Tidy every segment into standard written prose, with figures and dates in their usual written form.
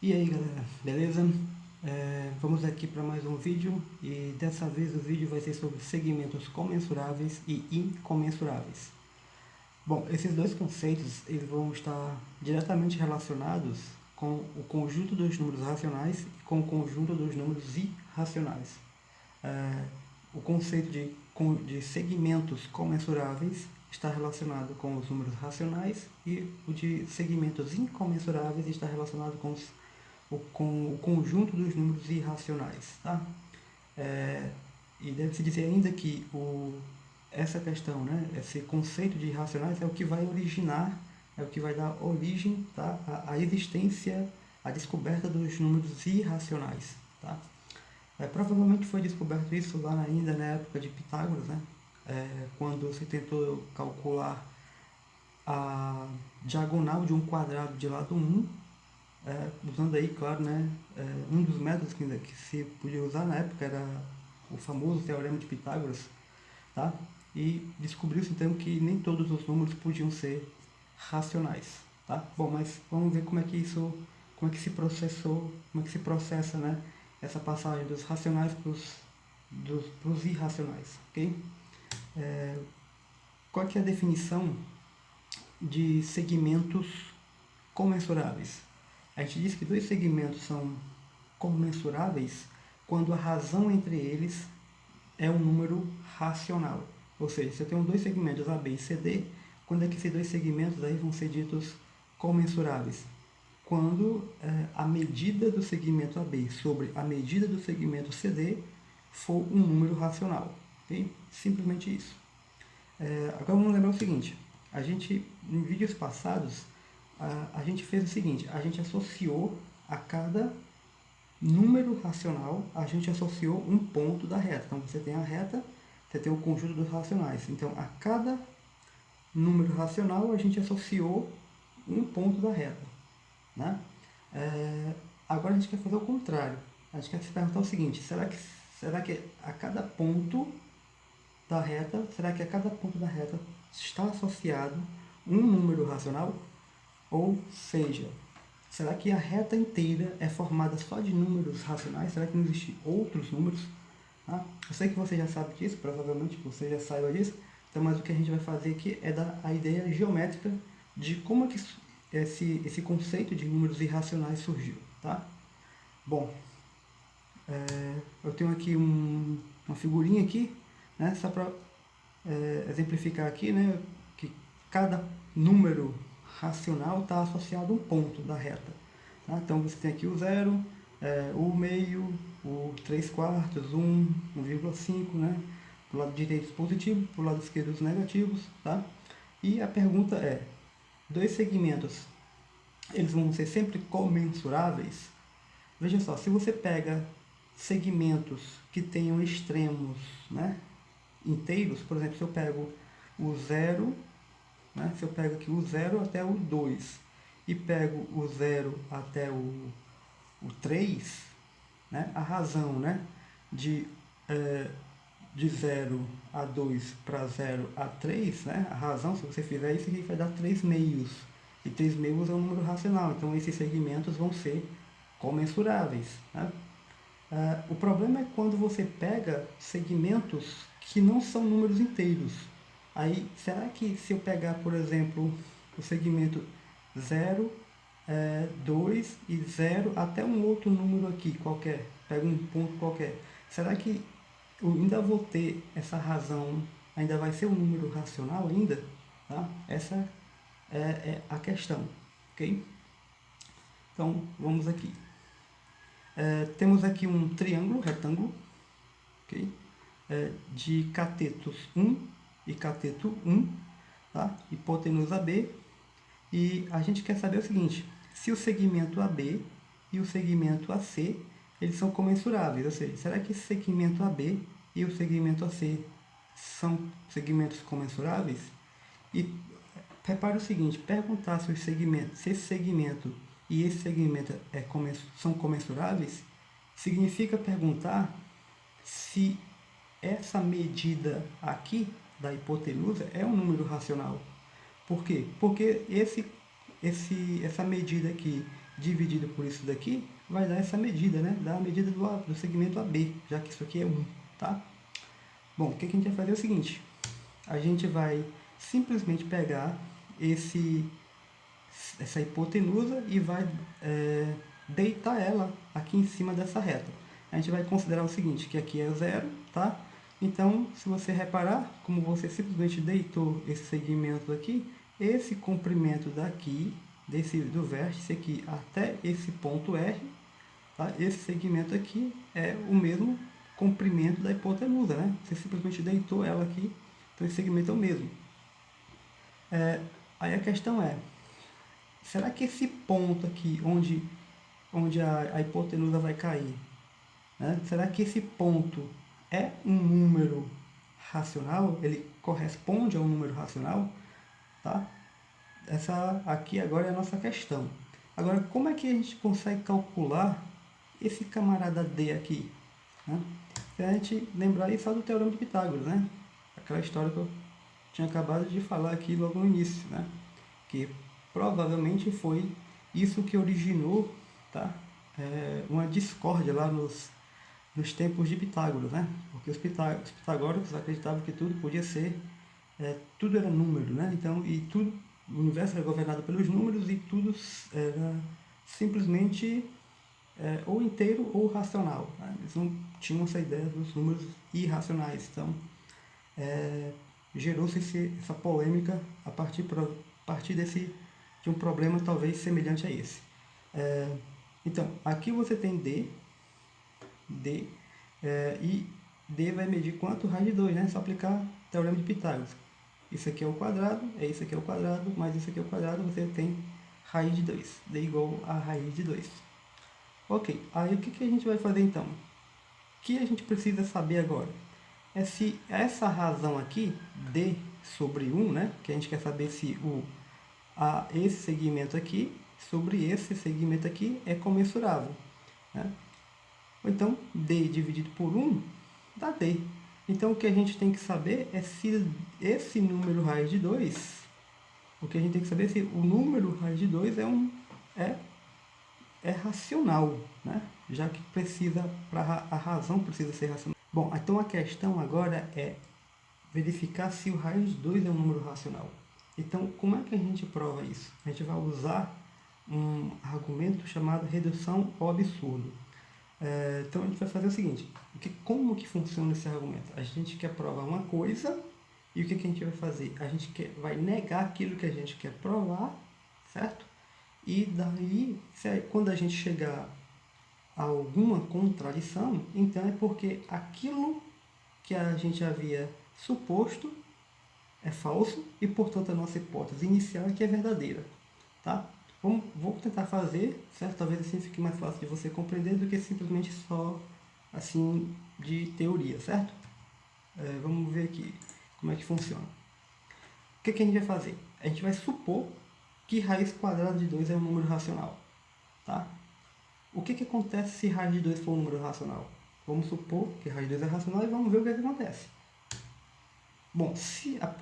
E aí galera, beleza? Vamos aqui para mais um vídeo e dessa vez o vídeo vai ser sobre segmentos comensuráveis e incomensuráveis. Bom, esses dois conceitos eles vão estar diretamente relacionados com o conjunto dos números racionais e com o conjunto dos números irracionais. É, o conceito de segmentos comensuráveis está relacionado com os números racionais e o de segmentos incomensuráveis está relacionado com o conjunto dos números irracionais. Tá? É, e deve-se dizer ainda que essa questão, né, esse conceito de irracionais é o que vai originar, é o que vai dar origem, tá, à existência, à descoberta dos números irracionais. Tá? Provavelmente foi descoberto isso lá ainda na época de Pitágoras, né? Quando se tentou calcular a diagonal de um quadrado de lado um, usando aí, claro, né, um dos métodos que se podia usar na época era o famoso Teorema de Pitágoras, tá? E descobriu-se então que nem todos os números podiam ser racionais, tá? Bom, mas vamos ver como é que se processou, como é que se processa, né, essa passagem dos racionais para os irracionais, ok? Qual que é a definição de segmentos comensuráveis? A gente diz que dois segmentos são comensuráveis quando a razão entre eles é um número racional. Ou seja, se eu tenho dois segmentos A, B e C, D, quando é que esses dois segmentos aí vão ser ditos comensuráveis? Quando a medida do segmento AB sobre a medida do segmento CD for um número racional. Okay? Simplesmente isso. Agora vamos lembrar o seguinte, a gente, em vídeos passados, a gente fez o seguinte, a gente associou a cada número racional, a gente associou um ponto da reta. Então você tem a reta, você tem o conjunto dos racionais. Então a cada número racional a gente associou um ponto da reta. Né? Agora a gente quer fazer o contrário. A gente quer se perguntar o seguinte, será que a cada ponto da reta, será que a cada ponto da reta está associado um número racional? Ou seja, será que a reta inteira é formada só de números racionais? Será que não existem outros números? Eu sei que você já sabe disso, provavelmente você já saiba disso, então, mas o que a gente vai fazer aqui é dar a ideia geométrica de como é que esse conceito de números irracionais surgiu. Tá? Bom, eu tenho aqui uma figurinha aqui, né, só para exemplificar aqui, né, que cada número racional está associado a um ponto da reta. Tá? Então você tem aqui o zero, o meio, o 3 quartos, 1,5, né? Para o lado direito os positivos, para o lado esquerdo os negativos. Tá? E a pergunta é, dois segmentos, eles vão ser sempre comensuráveis? Veja só, se você pega segmentos que tenham extremos, né, inteiros, por exemplo, se eu pego o zero, né, se eu pego aqui o zero até o 2 e pego o zero até o 3, né, a razão, né, de, de 0 a 2 para 0 a 3, né, a razão, se você fizer isso aqui, vai dar 3 meios. E 3 meios é um número racional, então esses segmentos vão ser comensuráveis. Né? O problema é quando você pega segmentos que não são números inteiros. Aí, será que se eu pegar, por exemplo, o segmento 0, 2 e 0 até um outro número aqui qualquer, pega um ponto qualquer, será que eu ainda vou ter essa razão, ainda vai ser um número racional ainda? Tá? Essa é a questão, ok? Então, vamos aqui. Temos aqui um triângulo retângulo, okay? De catetos 1 e cateto 1, tá? Hipotenusa B. E a gente quer saber o seguinte, se o segmento AB e o segmento AC, eles são comensuráveis, ou seja, será que esse segmento AB e o segmento AC são segmentos comensuráveis? E repare o seguinte, perguntar se, se esse segmento e esse segmento são comensuráveis, significa perguntar se essa medida aqui da hipotenusa é um número racional. Por quê? Porque essa medida aqui dividido por isso daqui vai dar essa medida, né? Dá a medida do segmento AB, já que isso aqui é 1, tá? Bom, o que a gente vai fazer é o seguinte, a gente vai simplesmente pegar essa hipotenusa e vai deitar ela aqui em cima dessa reta. A gente vai considerar o seguinte, que aqui é 0, tá? Então, se você reparar, como você simplesmente deitou esse segmento aqui, esse comprimento daqui, do vértice aqui até esse ponto R, tá? Esse segmento aqui é o mesmo comprimento da hipotenusa, né? Você simplesmente deitou ela aqui, então esse segmento é o mesmo. Aí a questão é, será que esse ponto aqui, onde a hipotenusa vai cair, né? Será que esse ponto é um número racional? Ele corresponde a um número racional? Tá? Essa aqui agora é a nossa questão. Agora, como é que a gente consegue calcular esse camarada D aqui? Né? Se a gente lembrar aí só do Teorema de Pitágoras, né? Aquela história que eu tinha acabado de falar aqui logo no início, né? Que provavelmente foi isso que originou, tá? Uma discórdia lá nos tempos de Pitágoras, né? Porque os pitagóricos acreditavam que tudo podia ser, tudo era número, né? Então, o universo era governado pelos números e tudo era simplesmente ou inteiro ou racional, né? Eles não tinham essa ideia dos números irracionais. Então, gerou-se essa polêmica a partir de um problema talvez semelhante a esse. Então, aqui você tem D, e D vai medir quanto? Raiz de 2, né? É só aplicar o Teorema de Pitágoras. Isso aqui é o quadrado, isso aqui é o quadrado, mais isso aqui é o quadrado, você tem raiz de 2. D igual a raiz de 2. Ok, aí o que a gente vai fazer então? O que a gente precisa saber agora? É se essa razão aqui, D sobre 1, né? Que a gente quer saber se esse segmento aqui sobre esse segmento aqui é comensurável, né? Ou então, D dividido por 1 dá D. Então, o que a gente tem que saber é se esse número raiz de 2, o que a gente tem que saber é se o número raiz de 2 é racional, né? Já que a razão precisa ser racional. Bom, então a questão agora é verificar se o raiz de 2 é um número racional. Então, como é que a gente prova isso? A gente vai usar um argumento chamado redução ao absurdo. Então, a gente vai fazer o seguinte, como que funciona esse argumento? A gente quer provar uma coisa e o que a gente vai fazer? A gente vai negar aquilo que a gente quer provar, certo? E daí, quando a gente chegar a alguma contradição, então é porque aquilo que a gente havia suposto é falso e, portanto, a nossa hipótese inicial é que é verdadeira, tá? Vou tentar fazer, certo? Talvez assim fique mais fácil de você compreender do que simplesmente só assim de teoria, certo? Vamos ver aqui como é que funciona. O que a gente vai fazer? A gente vai supor que raiz quadrada de 2 é um número racional, tá? O que acontece se raiz de 2 for um número racional? Vamos supor que raiz de 2 é racional e vamos ver o que acontece. Bom, a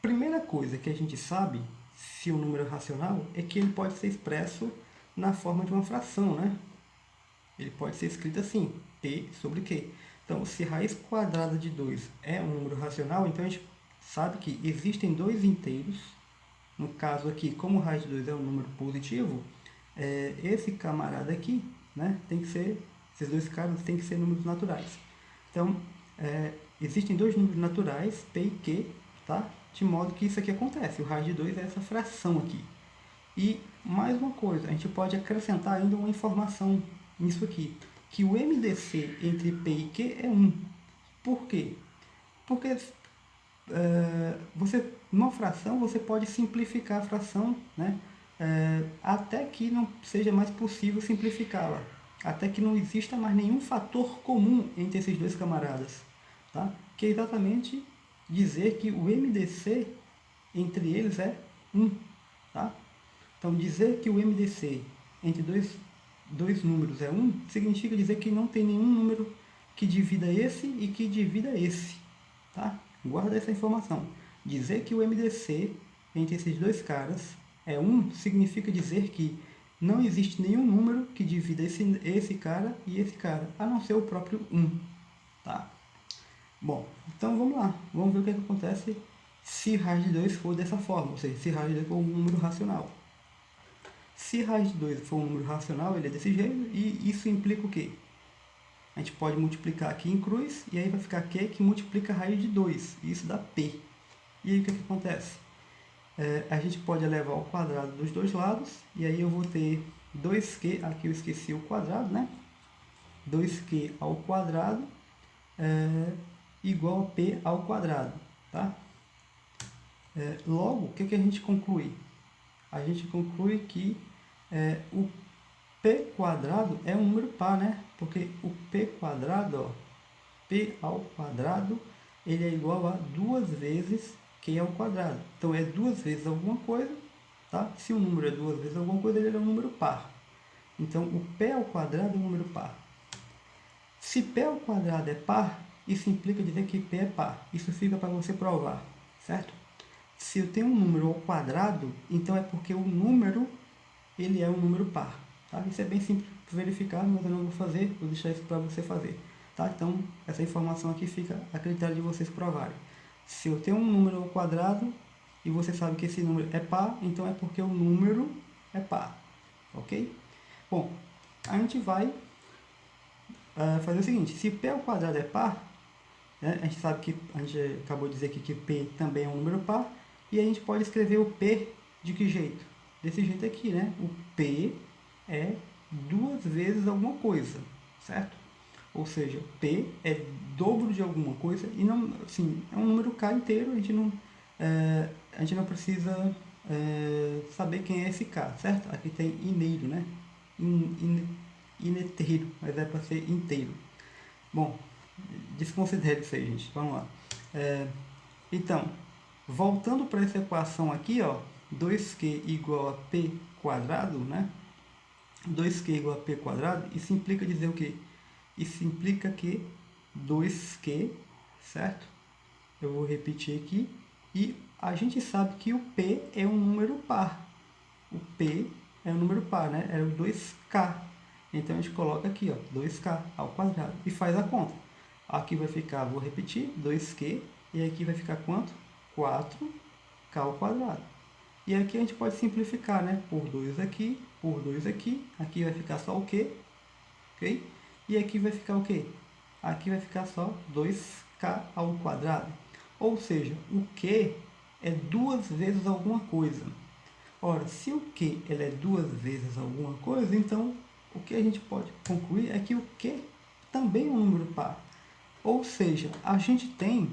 primeira coisa que a gente sabe se o número é racional é que ele pode ser expresso na forma de uma fração, né? Ele pode ser escrito assim, P sobre Q. Então, se raiz quadrada de 2 é um número racional, então a gente sabe que existem dois inteiros. No caso aqui, como raiz de 2 é um número positivo, esse camarada aqui, né, esses dois caras têm que ser números naturais. Então, existem dois números naturais, P e Q, tá? De modo que isso aqui acontece. O raiz de 2 é essa fração aqui. E mais uma coisa, a gente pode acrescentar ainda uma informação nisso aqui, que o MDC entre P e Q é 1. Por quê? Porque numa fração você pode simplificar a fração, né? Até que não seja mais possível simplificá-la, até que não exista mais nenhum fator comum entre esses dois camaradas, tá? Que é exatamente dizer que o MDC entre eles é 1, tá? Então, dizer que o MDC entre dois números é 1 significa dizer que não tem nenhum número que divida esse e que divida esse, tá? Guarda essa informação. Dizer que o MDC entre esses dois caras é 1 significa dizer que não existe nenhum número que divida esse cara e esse cara, a não ser o próprio 1. Tá? Bom, então vamos lá. Vamos ver o que acontece se raiz de 2 for dessa forma, ou seja, se raiz de 2 for um número racional. Se raiz de 2 for um número racional, ele é desse jeito, e isso implica o quê? A gente pode multiplicar aqui em cruz, e aí vai ficar Q que multiplica a raiz de 2, e isso dá P. E aí o que acontece? A gente pode elevar ao quadrado dos dois lados, e aí eu vou ter 2Q, aqui eu esqueci o quadrado, né? 2Q ao quadrado igual a P ao quadrado, tá? Logo, o que a gente conclui? A gente conclui que o P quadrado é um número par, né? Porque o P quadrado, ó, P ao quadrado, ele é igual a 2 vezes Q ao quadrado. Então, é 2 vezes alguma coisa, tá? Se o número é 2 vezes alguma coisa, ele é um número par. Então, o P ao quadrado é um número par. Se P ao quadrado é par, isso implica dizer que P é par. Isso fica para você provar, certo? Se eu tenho um número ao quadrado, então é porque o número ele é um número par. Tá? Isso é bem simples de verificar, mas eu não vou fazer, vou deixar isso para você fazer. Tá? Então, essa informação aqui fica a critério de vocês provarem. Se eu tenho um número ao quadrado e você sabe que esse número é par, então é porque o número é par. Ok? Bom, a gente vai fazer o seguinte: se P ao quadrado é par, né, a gente sabe que a gente acabou de dizer aqui que P também é um número par, e a gente pode escrever o P de que jeito? Desse jeito aqui, né? O P é 2 vezes alguma coisa, certo? Ou seja, P é dobro de alguma coisa e não, assim, é um número K inteiro, a gente não precisa saber quem é esse K, certo? Aqui tem ineiro, né? Ineteiro, mas é para ser inteiro. Bom, desconsidere isso aí, gente. Vamos lá. Então, voltando para essa equação aqui, ó, 2Q igual a P quadrado, né? 2Q igual a P quadrado, isso implica dizer o quê? Isso implica que 2Q, certo? Eu vou repetir aqui. E a gente sabe que o P é um número par. O P é um número par, né? É o 2K. Então a gente coloca aqui, ó, 2K ao quadrado e faz a conta. Aqui vai ficar, vou repetir, 2Q. E aqui vai ficar quanto? 4K ao quadrado. E aqui a gente pode simplificar, né? Por 2 aqui, por 2 aqui. Aqui vai ficar só o Q, ok? E aqui vai ficar o quê? Aqui vai ficar só 2K ao quadrado. Ou seja, o Q é 2 vezes alguma coisa. Ora, se o Q ele é 2 vezes alguma coisa, então o que a gente pode concluir é que o Q também é um número par. Ou seja, a gente tem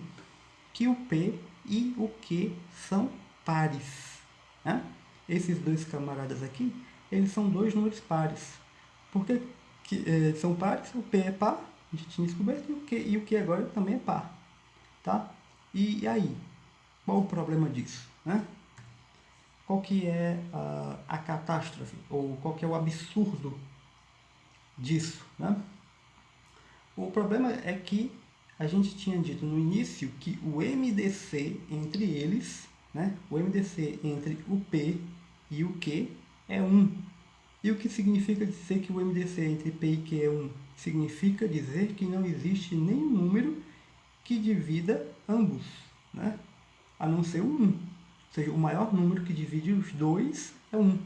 que o P e o Q são pares. Né? Esses dois camaradas aqui, eles são dois números pares. Por que são pares? O P é par, a gente tinha descoberto, e o Q agora também é par. Tá? E aí? Qual o problema disso? Né? Qual que é a catástrofe? Ou qual que é o absurdo disso? Né? O problema é que a gente tinha dito no início que o MDC entre eles, né? O MDC entre o P e o Q é 1. E o que significa dizer que o MDC entre P e Q é 1? Significa dizer que não existe nenhum número que divida ambos, né? A não ser o 1. Ou seja, o maior número que divide os dois é 1.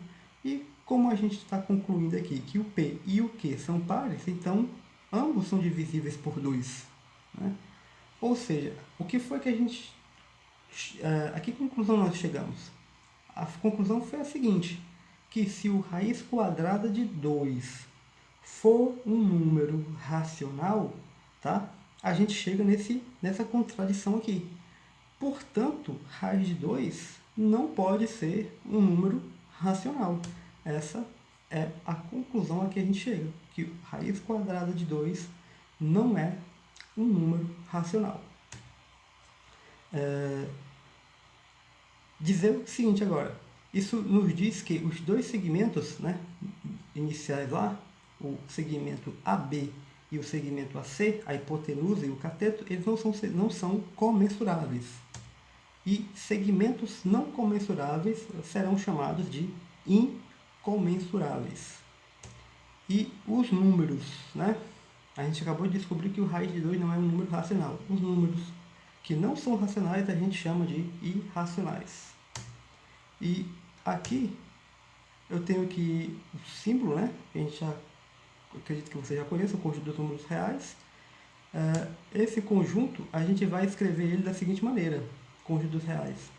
E como a gente está concluindo aqui que o P e o Q são pares, então ambos são divisíveis por 2. Né? Ou seja, o que foi que a gente... a que conclusão nós chegamos? A conclusão foi a seguinte, que se o raiz quadrada de 2 for um número racional, tá? A gente chega nessa contradição aqui. Portanto, raiz de 2 não pode ser um número racional. Essa é a conclusão a que a gente chega, que raiz quadrada de 2 não é um número racional. Dizer o seguinte agora, isso nos diz que os dois segmentos, né, iniciais lá, o segmento AB e o segmento AC, a hipotenusa e o cateto, eles não são comensuráveis. E segmentos não comensuráveis serão chamados de comensuráveis. E os números, né? A gente acabou de descobrir que o raiz de 2 não é um número racional. Os números que não são racionais a gente chama de irracionais. E aqui eu tenho aqui o símbolo, né? A gente já, acredito que você já conheça, o conjunto dos números reais. Esse conjunto a gente vai escrever ele da seguinte maneira, conjunto dos reais.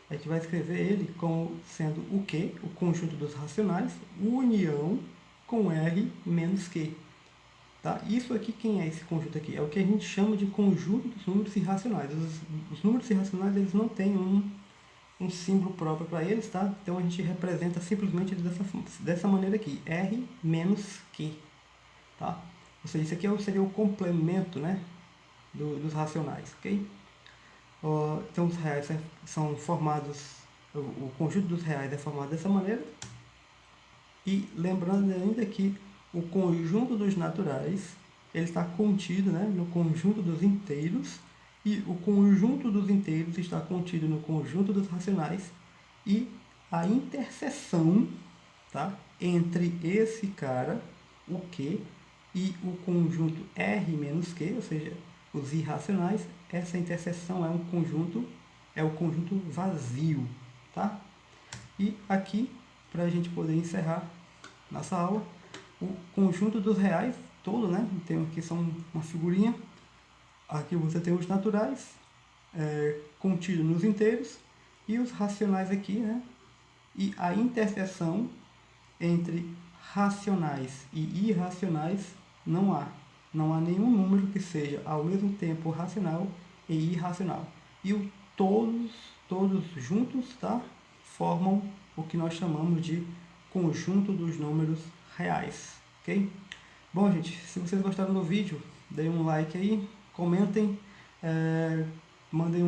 A gente vai escrever ele como sendo o Q, o conjunto dos racionais, união com R menos Q. Tá? Isso aqui, quem é esse conjunto aqui? É o que a gente chama de conjunto dos números irracionais. Os números irracionais eles não têm um símbolo próprio para eles, tá? Então a gente representa simplesmente dessa maneira aqui, R menos Q. Tá? Ou seja, isso aqui seria o complemento, né, dos racionais, ok? Então os reais são formados, o conjunto dos reais é formado dessa maneira. E lembrando ainda que o conjunto dos naturais ele está contido, né, no conjunto dos inteiros, e o conjunto dos inteiros está contido no conjunto dos racionais, e a interseção, tá, entre esse cara, o Q, e o conjunto R menos Q, ou seja, os irracionais, essa interseção é o conjunto vazio, tá? E aqui, para a gente poder encerrar nossa aula, o conjunto dos reais todo, né? Tem aqui só uma figurinha. Aqui você tem os naturais contidos nos inteiros e os racionais aqui, né? E a interseção entre racionais e irracionais não há. Não há nenhum número que seja ao mesmo tempo racional e irracional. E todos juntos, tá? Formam o que nós chamamos de conjunto dos números reais, ok? Bom, gente, se vocês gostaram do vídeo, deem um like aí, comentem, mandem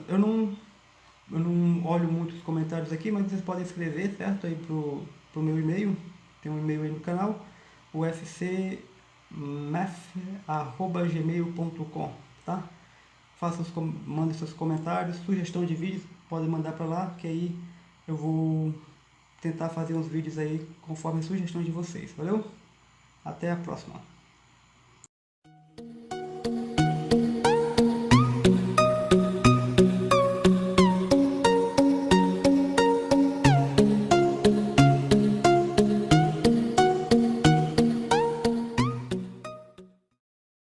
eu não olho muitos comentários aqui, mas vocês podem escrever, certo? Aí pro meu e-mail, tem um e-mail aí no canal, ufcmath@gmail.com, tá? Mandem seus comentários, sugestão de vídeos, podem mandar para lá, que aí eu vou tentar fazer uns vídeos aí conforme as sugestões de vocês, valeu? Até a próxima!